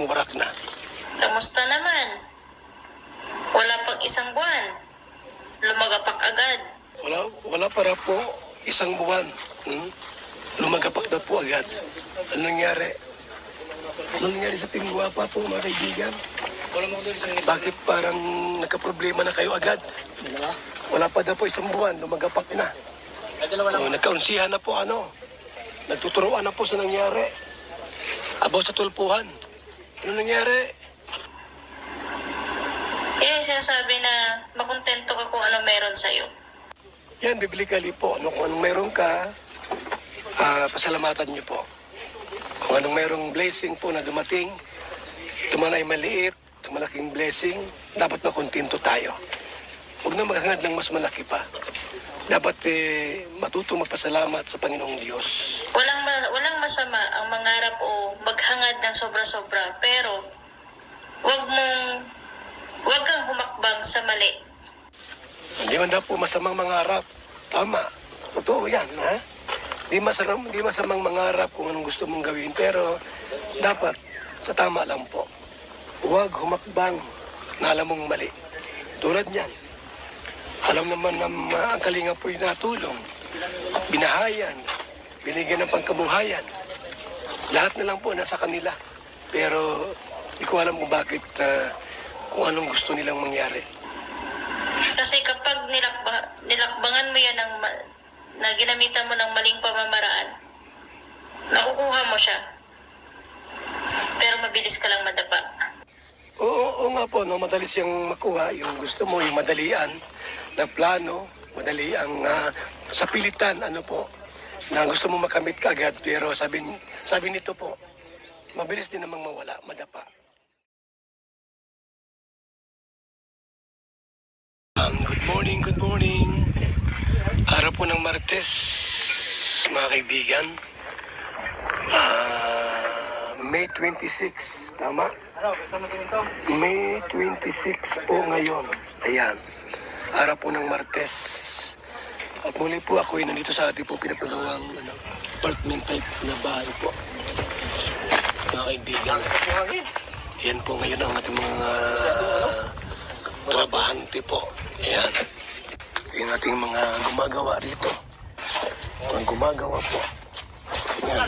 sumuwarak na. Kamusta naman? Wala pang isang buwan. Lumagapak agad. Wala para po isang buwan. Lumagapak na po agad. Ano nangyari? Ano nangyari sa Team Guwapa po, mga kaibigan? Bakit parang nagka-problema na kayo agad? Wala pa na po isang buwan, lumagapak na. Nagkaunsihan na po nagtuturuan na po sa nangyari. About sa tulpuhan. Ano nangyari? Kaya yung sinasabi na makontento ka kung ano meron sa'yo. Yan, biblically po. Kung anong meron ka, pasalamatan niyo po. Kung anong merong blessing po na dumating, ito man ay maliit, ito malaking blessing, dapat makontento tayo. Huwag na maghangad ng mas malaki pa. Dapat matutong magpasalamat sa Panginoong Diyos. Walang masama ang mangarap o maghangad ng sobra-sobra, pero wag kang humakbang sa mali. Hindi man daw po masamang mangarap. Tama. Totoo yan, ha? Di masamang mangarap kung anong gusto mong gawin, pero dapat sa tama lang po. Huwag humakbang na alam mong mali. Tulad niyan, alam naman na ang kalinga po'y natulong, binahayan, binigyan ng pangkabuhayan. Lahat na lang po nasa kanila. Pero di ko alam kung bakit, kung anong gusto nilang mangyari. Kasi kapag nilakbangan mo yan na ginamitan mo ng maling pamamaraan, nakukuha mo siya. Pero mabilis ka lang madapa. Oo nga po, madali siyang makuha. Yung gusto mo, yung madalian na plano, madali ang sa pilitan, na gusto mo makamit ka agad. Pero sabi nito po, mabilis din namang mawala, madapa. Good morning. Araw po ng Martes, mga kaibigan. May 26, tama? May 26 po ngayon. Ayan. Araw po ng Martes. At muli po ako ay nandito sa ating po pinapagawang apartment type na bahay po. Mga kaibigan. Ayan po ngayon ang ating mga trabahante po. Ayan. Yung ating mga gumagawa rito. Ang gumagawa po. Ayan.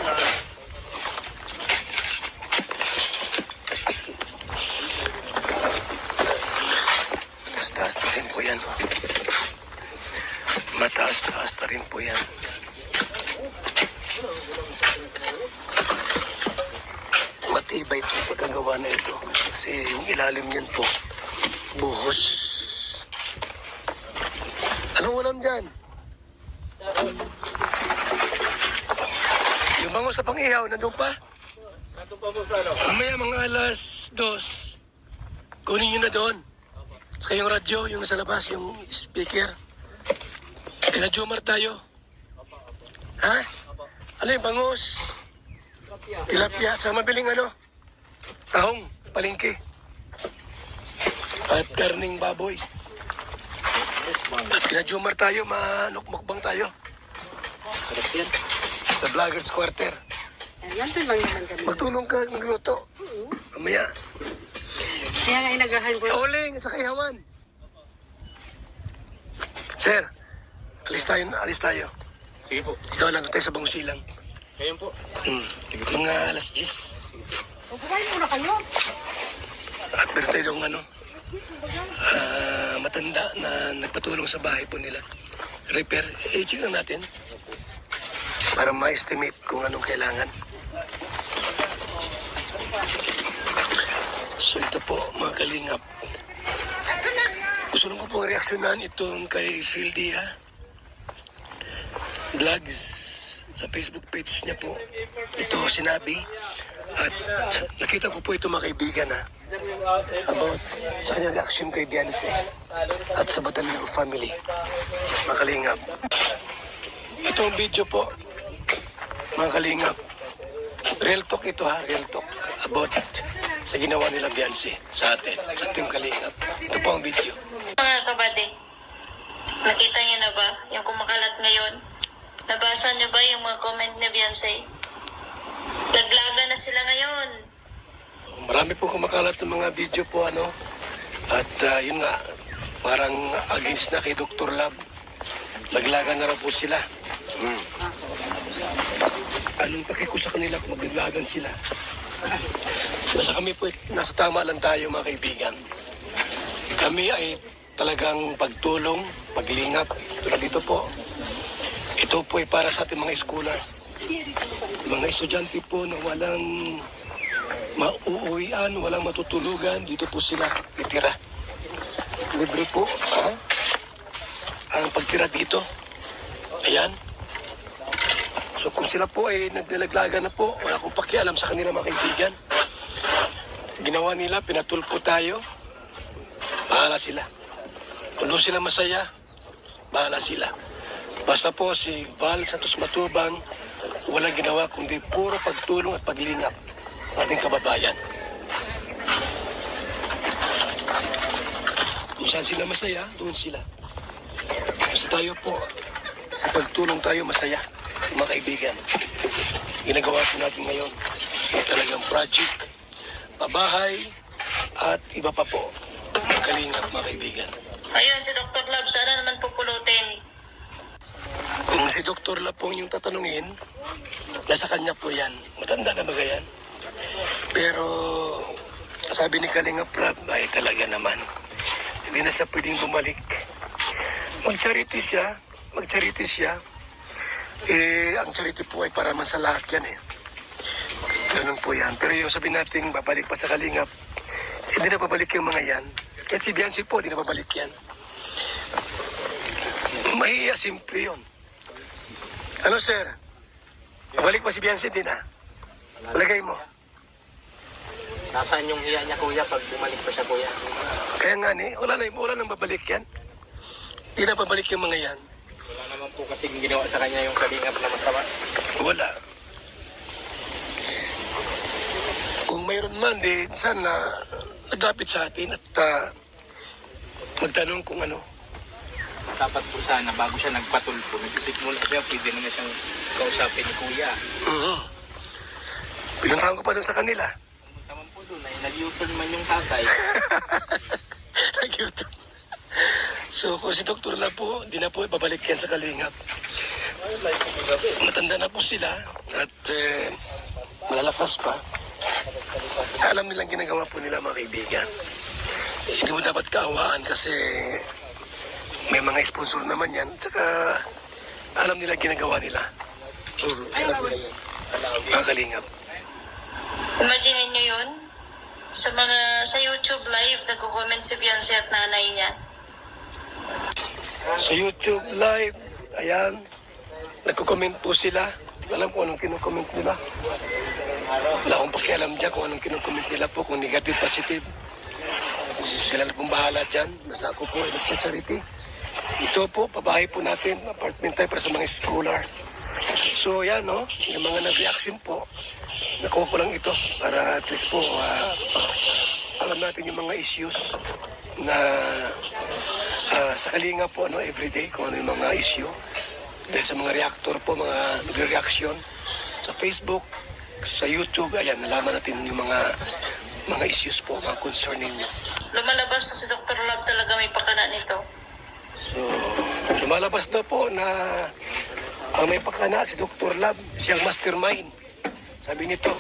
Mataas-taas na rin po yan. Mataas-taas na rin po yan. Matibay itong pagkagawa na ito. Kasi yung ilalim niyan po, buhos. Anong ulam dyan? Yung bango sa pang-ihaw, nandun pa? Nandun pa po sa Mamaya mga alas 2, kunin nyo na doon. Saka yung radyo, yung nasa labas, yung speaker. Kina Jomar tayo. Ha? Ano yung bangus? Tilapia. At sa mabiling tahong, palengke. At karning baboy. At kina Jomar tayo, manukmukbang tayo. Sa Vloggers Quarter. Yan to lang naman kami. Magtulong ka, magluto. Mamaya. Kaya nga inagahan ko. Uling, sa kayawan. Sir, alis tayo. Sige po. Ikaw lang tayo sa Bangusilang. Kayo po. Mga alas 10. Kumain muna kayo. At meron tayo yung matanda na nagpatulong sa bahay po nila. Repair. I-check lang natin. Para ma-estimate kung anong kailangan. So ito po, mga kalingap. Gusto lang ko pong reaksyonan itong kay Sildia Vlogs sa Facebook page niya po. Ito sinabi. At nakita ko po ito mga kaibigan about sa kanyang reaction kay Beyonce at sa Batanero family. Mga kalingap. Ito ang video po. Mga kalingap. Real talk ito real talk. About sa ginawa nila Beyonce sa atin, sa Team Kalingap. Ito po ang video. Mga kabady, nakita niyo na ba yung kumakalat ngayon? Nabasa niyo ba yung mga comment ni Beyonce? Laglaga na sila ngayon. marami po kumakalat ng mga video po ano. At yun nga, parang against na kay Dr. Love. Laglagan na raw po sila. Anong paki ko sa kanila kung maglaglagan sila? Basta kami po, nasa tama lang tayo mga kaibigan. Kami ay talagang pagtulong, paglingap. Tulad dito po. Ito po ay para sa ating mga scholars. Mga estudyante po na walang mauuwian, walang matutulugan, dito po sila itira. Libre po, ha? Ang pagtira dito. Ayan. So kung sila po ay nagdalaglagan na po, wala akong pakialam sa kanila mga kaibigan. Ginawa nila, pinatulpo tayo. Bahala sila. Kung doon sila masaya, bahala sila. Basta po si Val Santos Matubang, walang ginawa kundi puro pagtulong at paglingap sa ating kababayan. Kung saan sila masaya, doon sila. Basta tayo po, sa pagtulong tayo masaya, mga kaibigan. Ginagawa po natin ngayon, talagang project, pabahay, at iba pa po. Kalingap mga kaibigan. Ayun, si Dr. Love, sana naman pupulutin. Kung si Dr. Love po yung tatanungin, nasa kanya po yan. Matanda na ba yan? Pero sabi ni Kalingap Rab, ay talaga naman. Hindi na siya pwedeng bumalik. Mag-charity siya. Ang charity po ay para man sa lahat yan eh. Ganun po yan. Pero yung sabi natin, babalik pa sa Kalingap, hindi na babalik yung mga yan. Kahit si Biancy po, hindi na babalik yan. Mahiya, simple yun. Ano sir? Babalik pa si Biancy din ha? Lagay mo. Nasaan yung hiya niya kuya pag bumalik pa siya kuya? Kaya nga ni, wala nang babalik yan. Hindi na babalik yung mga yan. Wala naman po kasing ginawa sa kanya yung kalingap na masama. Wala. Kung mayroon man, di sana nagdapit sa atin at magtanong kung ano. Dapat po sana bago siya nagpatulpo, nag-isip muna siya, pwede na siyang kausapin ni kuya. Pinuntahan ko pa doon sa kanila. Pumunta man po doon, ay nag-U-turn man yung tatay. Nag-YouTube. So kung si Dr. Love po, di na po babalik yan sa Kalingap. Matanda na po sila at malalakas pa. Alam nilang ginagawa po nila mga kaibigan. Hindi mo dapat kaawaan kasi may mga sponsor naman yan. Tsaka alam nila ginagawa nila. Alam nila yan. Mga Kalingap. Imagine nyo yun? Sa YouTube live, nagko-comment si Beyonce at nanay niya. Sa YouTube live, ayan, nagko-comment po sila. Hindi ko alam kung anong kinukomment nila. Wala akong pakialam dyan kung anong kinukomment nila po, kung negative, positive. Sila na pong bahala dyan. Basta ako po, nagcha-charity. Ito po, pabahay po natin, apartment tayo para sa mga scholar. So yan, no, yung mga nag-reaction po, nakuha ko lang ito para at least po alam natin yung mga issues na sa Kalinga po, no, everyday, kung ano yung mga issue. Dahil sa mga reactor po, mga nagre-reaction sa Facebook, sa YouTube, ayan, nalaman natin yung mga issues po, mga concern ninyo. Lumalabas na si Dr. Love talaga may pakana nito. So, lumalabas na po na ang may pakana si Dr. Love, siyang mastermind. Sabi nito,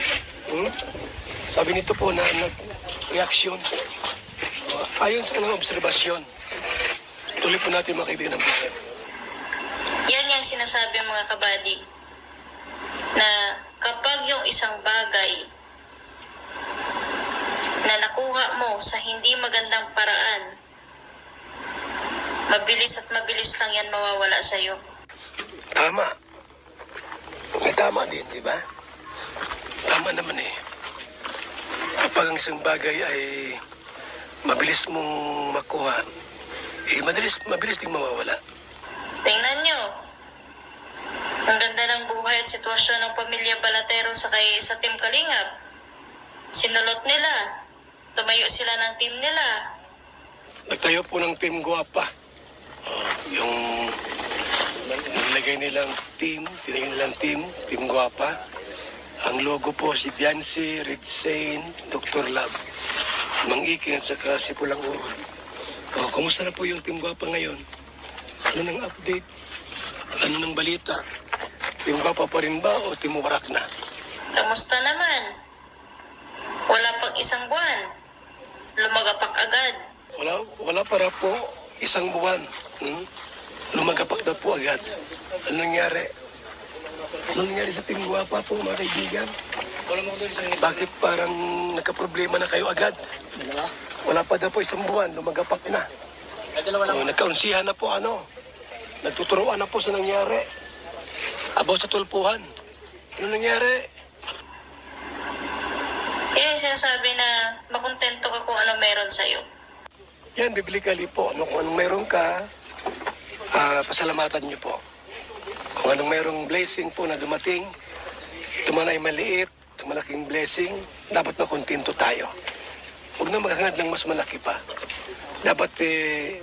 sabi nito po na nag-reaction. Ayon sa kanyang obserbasyon. Tuloy po natin mga kaibigan ng buhay. Yan yung sinasabi mga kabady na kapag yung isang bagay na nakuha mo sa hindi magandang paraan, mabilis at mabilis lang yan mawawala sa'yo. Tama. May tama din, di ba? Tama naman eh. Kapag ang isang bagay ay mabilis mong makuha, mabilis ding mawawala. Tingnan nyo. Ang ganda ng buhay at sitwasyon ng pamilya Balatero sa Team Kalingap. Sinulot nila. Tumayo sila ng team nila. Nagtayo po ng Team Guapa. Yung nilagay nilang team, tinagay nilang Team Guapa. Ang logo po si Biancy, Red Saint, Dr. Lab, si Mang Iking at saka si Pulang Uod. O, kumusta na po yung Team Guapa ngayon? Ano ng updates? Ano ng balita? Team Guapa pa rin ba o Team Warak na? Kamusta naman? Wala pang isang buwan. Lumagapak agad. Wala para po isang buwan. Lumagapak na po agad. Ano nangyari? Ano nangyari sa Team Guapa po, mga kaibigan? Bakit parang nagka-problema na kayo agad? Wala pa na po isang buwan, lumagapak na. Nagkaunsihan na po nagtuturuan na po sa nangyari. About sa tulpuhan. Ano nangyari? Yan yung sinasabi na makontento ka kung ano meron sa'yo. Yan, biblically po. Kung anong meron ka, pasalamatan niyo po. Kung anong merong blessing po na dumating, ito man ay maliit, malaking blessing, dapat makontento tayo. Huwag na maghangad ng mas malaki pa. Dapat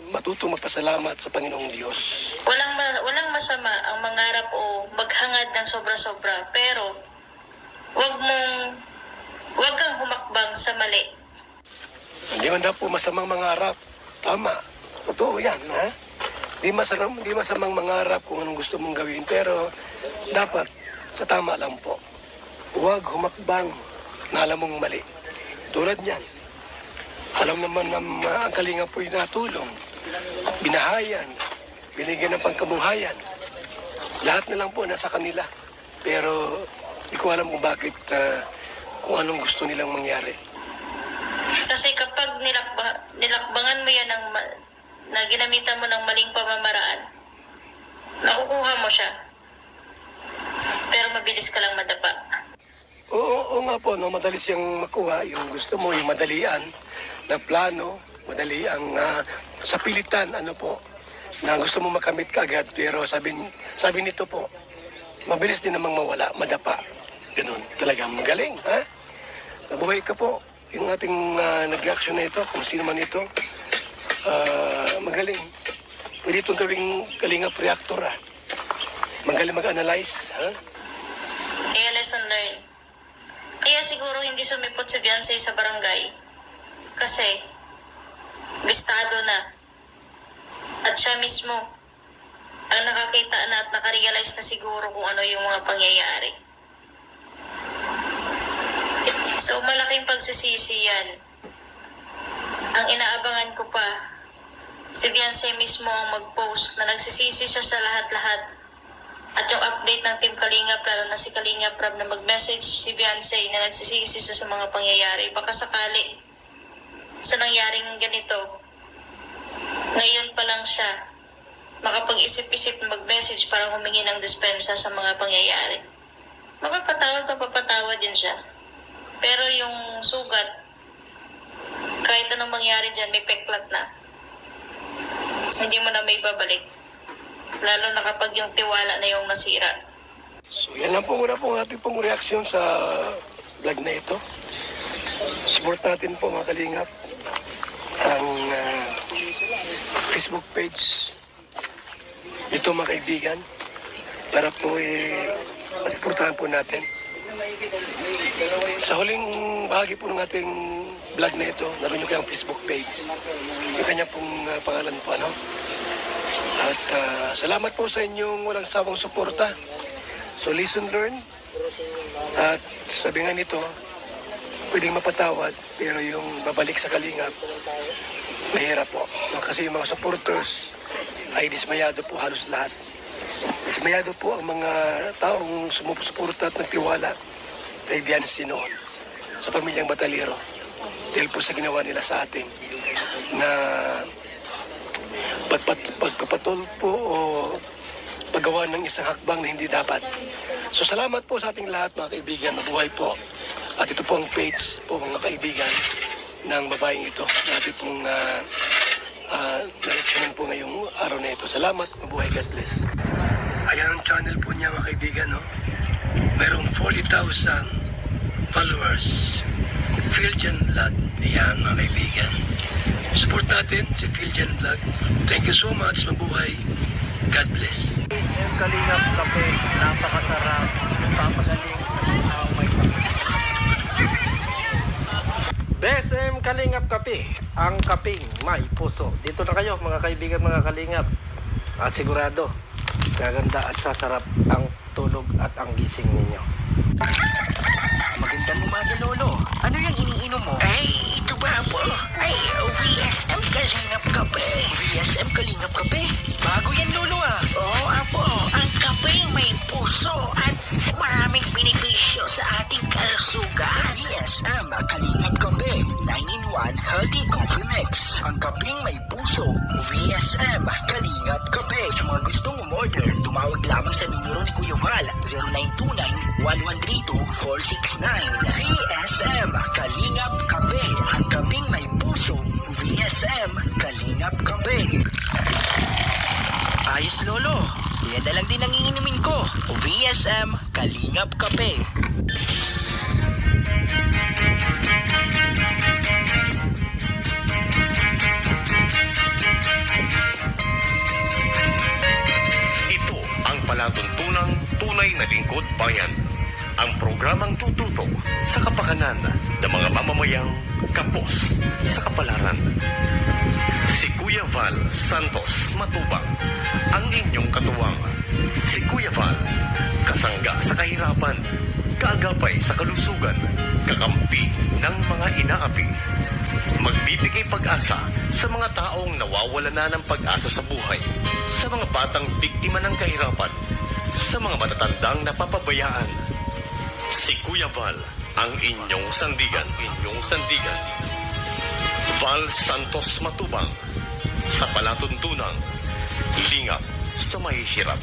matutong magpasalamat sa Panginoong Diyos. Walang masama ang mangarap o maghangad ng sobra-sobra, pero wag kang humakbang sa mali. Hindi man daw po masamang mangarap. Tama. Totoo yan, ha? Di masamang mangarap kung anong gusto mong gawin, pero dapat sa tama lang po. Huwag humakbang na alam mong mali. Tulad niyan, alam naman na ang kalinga po'y natulong, binahayan, binigyan ng pangkabuhayan. Lahat na lang po nasa kanila. Pero di ko alam kung bakit, kung anong gusto nilang mangyari. Kasi kapag nilakbangan mo yan na ginamitan mo ng maling pamamaraan, nakukuha mo siya. Pero mabilis ka lang madapa. Oo nga po, madali siyang makuha. Yung gusto mo, yung madalian na plano, madali ang sa pilitan, na gusto mo makamit kaagad. Pero sabi nito po, mabilis din namang mawala, madapa. Ganun, talagang magaling, ha? Nabuhay ka po. Yung ating nag-reaction na ito, kung sino man ito, magaling. Pwede itong gawing kalingap reactor, ha? Magaling mag-analyze, ha? Kaya lesson learned. Kaya siguro hindi sumipot si Beyonce sa barangay. Kasi, bistado na. At siya mismo, ang nakakita na at nakarealize na siguro kung ano yung mga pangyayari. So, malaking pagsisisi yan. Ang inaabangan ko pa, si Beyonce mismo ang mag-post na nagsisisi siya sa lahat-lahat. At yung update ng Team Kalingap, lalo na si Kalingap Rab na mag-message si Beyonce na nagsisisi siya sa mga pangyayari. Baka sakali sa nangyaring ganito, ngayon pa lang siya makapag-isip-isip mag-message para humingi ng dispensa sa mga pangyayari. Mapapatawad din siya. Pero yung sugat, kahit anong mangyari dyan, may peklat na. Hindi mo na may babalik. Lalo na kapag yung tiwala na yung nasira. So yan lang po muna po ang ating pong reaksyon sa vlog na ito. Support natin po mga kalingap ang Facebook page ito mga kaibigan para po masuportahan po natin. Sa huling bahagi po ng ating vlog na ito, naroon nyo kayong Facebook page. Yung kanya pong pangalan po, At salamat po sa inyong walang sawang suporta. So listen, learn. At sabi nga nito, pwedeng mapatawad, pero yung babalik sa kalingap, mahirap po. Kasi yung mga supporters ay dismayado po halos lahat. Dismayado po ang mga taong sumusuporta at nagtiwala kay Biancy noon sa pamilyang Batalero. Dahil po sa ginawa nila sa atin na pagpapatulpo o paggawa ng isang hakbang na hindi dapat. So salamat po sa ating lahat mga kaibigan, mabuhay po. At ito po ang page po mga kaibigan ng babaeng ito. Natin pong na-lectionin po ngayong araw na ito. Salamat, mabuhay, God bless. Ayan ang channel po niya mga kaibigan, Mayroong 40,000 followers. Philjan Vlog. Ayan mga kaibigan. Support natin si Philjan Vlog. Thank you so much. Mabuhay. God bless. Kalingap kape, napakasarap, papagaling sa BSM Kalingap Kape, ang kaping may puso. Dito na kayo mga kaibigan, mga kalingap. At sigurado, gaganda at sasarap ang tulog at ang gising ninyo. Magandang umaga, Lolo. Ano yung iniinom mo? Ay, ito ba po? Ay, VSM Kalingap Kape. VSM Kalingap Kape? Bago yan, Lolo ah. Oo, apo. Ang kape may puso at maraming benepisyo sa ating kalusugan. VSM Kalingap Kape. 9-in-1 Healthy Coffee Mix. Ang kapeng may puso. VSM Kalingap Kape. Sa mga gustong umorder, tumawag lamang sa numero ni Kuya Val, 0929-1132-469. VSM Kalingap Kape. Ang kapeng may puso. VSM Kalingap Kape. Ayos, Lolo. Yan na lang din ang iinumin ko. VSM Kalingap Kape. Ito ang palatuntunang tunay na lingkod bayan. Ang programang tututok sa kapakanan ng mga mamamayang kapos sa kapalaran. Si Kuya Val Santos Matubang, ang inyong katuwang. Si Kuya Val, kasangga sa kahirapan, kaagapay sa kalusugan, kakampi ng mga inaapi. Magbibigay pag-asa sa mga taong nawawala na ng pag-asa sa buhay, sa mga batang biktima ng kahirapan, sa mga matatandang napapabayaan. Si Kuya Val, ang inyong sandigan. Val Santos Matubang, sa palatuntunang lingap sa may hirap.